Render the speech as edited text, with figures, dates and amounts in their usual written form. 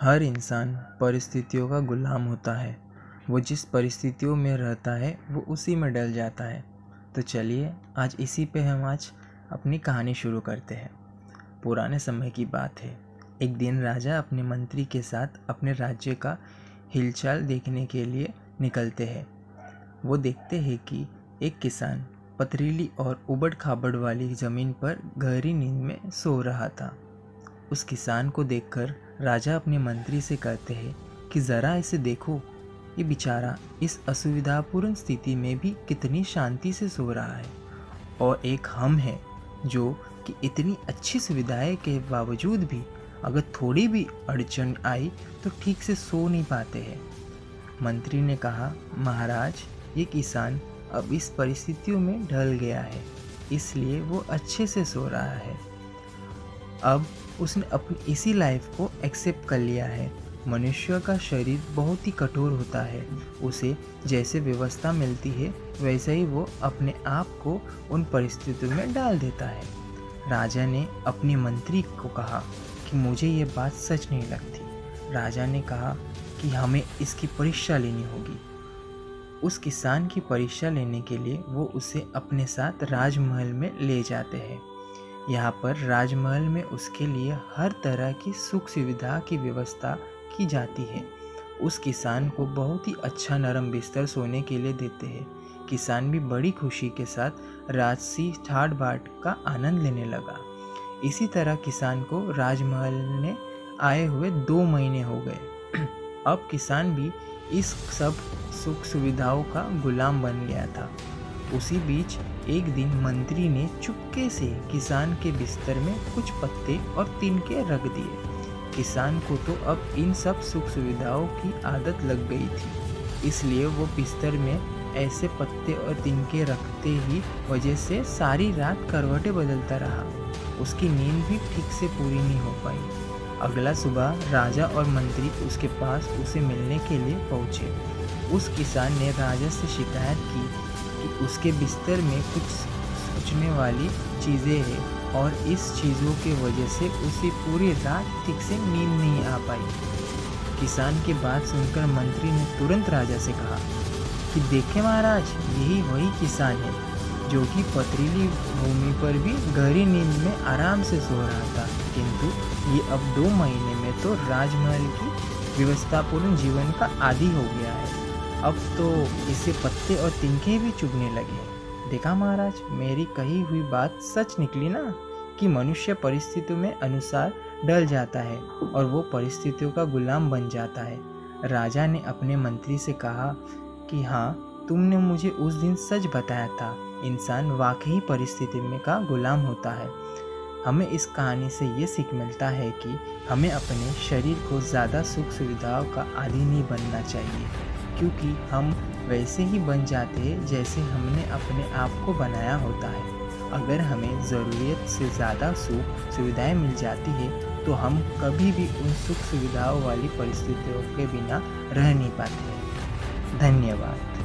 हर इंसान परिस्थितियों का गुलाम होता है। वो जिस परिस्थितियों में रहता है वो उसी में डल जाता है। तो चलिए आज इसी पे हम आज अपनी कहानी शुरू करते हैं। पुराने समय की बात है। एक दिन राजा अपने मंत्री के साथ अपने राज्य का हिलचाल देखने के लिए निकलते हैं। वो देखते हैं कि एक किसान पथरीली और उबड़ खाबड़ वाली ज़मीन पर गहरी नींद में सो रहा था। उस किसान को देखकर राजा अपने मंत्री से कहते हैं कि ज़रा इसे देखो, ये बेचारा इस असुविधापूर्ण स्थिति में भी कितनी शांति से सो रहा है, और एक हम हैं जो कि इतनी अच्छी सुविधाएं के बावजूद भी अगर थोड़ी भी अड़चन आई तो ठीक से सो नहीं पाते हैं। मंत्री ने कहा, महाराज, ये किसान अब इस परिस्थितियों में ढल गया है, इसलिए वो अच्छे से सो रहा है। अब उसने अपनी इसी लाइफ को एक्सेप्ट कर लिया है। मनुष्य का शरीर बहुत ही कठोर होता है। उसे जैसे व्यवस्था मिलती है वैसे ही वो अपने आप को उन परिस्थितियों में डाल देता है। राजा ने अपने मंत्री को कहा कि मुझे ये बात सच नहीं लगती। राजा ने कहा कि हमें इसकी परीक्षा लेनी होगी। उस किसान की परीक्षा लेने के लिए वो उसे अपने साथ राजमहल में ले जाते हैं। यहाँ पर राजमहल में उसके लिए हर तरह की सुख सुविधा की व्यवस्था की जाती है। उस किसान को बहुत ही अच्छा नरम बिस्तर सोने के लिए देते हैं। किसान भी बड़ी खुशी के साथ राजसी ठाट बाट का आनंद लेने लगा। इसी तरह किसान को राजमहल ने आए हुए 2 महीने हो गए। अब किसान भी इस सब सुख सुविधाओं का गुलाम बन गया था। उसी बीच एक दिन मंत्री ने चुपके से किसान के बिस्तर में कुछ पत्ते और तिनके रख दिए। किसान को तो अब इन सब सुख सुविधाओं की आदत लग गई थी, इसलिए वो बिस्तर में ऐसे पत्ते और तिनके रखते ही वजह से सारी रात करवटें बदलता रहा। उसकी नींद भी ठीक से पूरी नहीं हो पाई। अगला सुबह राजा और मंत्री उसके पास उसे मिलने के लिए पहुँचे। उस किसान ने राजा से शिकायत की कि उसके बिस्तर में कुछ सोचने वाली चीज़ें हैं और इस चीज़ों के वजह से उसे पूरी रात ठीक से नींद नहीं आ पाई। किसान की बात सुनकर मंत्री ने तुरंत राजा से कहा कि देखें महाराज, यही वही किसान है जो कि पथरीली भूमि पर भी गहरी नींद में आराम से सो रहा था, किंतु ये अब 2 महीने में तो राजमहल की व्यवस्थापूर्ण जीवन का आदी हो गया है। अब तो इसे पत्ते और तिनके भी चुभने लगे। देखा महाराज, मेरी कही हुई बात सच निकली ना, कि मनुष्य परिस्थितियों में अनुसार ढल जाता है और वो परिस्थितियों का गुलाम बन जाता है। राजा ने अपने मंत्री से कहा कि हाँ, तुमने मुझे उस दिन सच बताया था। इंसान वाकई परिस्थिति में का गुलाम होता है। हमें इस कहानी से ये सीख मिलता है कि हमें अपने शरीर को ज़्यादा सुख सुविधाओं का आदी नहीं बनना चाहिए, क्योंकि हम वैसे ही बन जाते हैं जैसे हमने अपने आप को बनाया होता है। अगर हमें ज़रूरत से ज़्यादा सुख सुविधाएं मिल जाती है तो हम कभी भी उन सुख सुविधाओं वाली परिस्थितियों के बिना रह नहीं पाते हैं। धन्यवाद।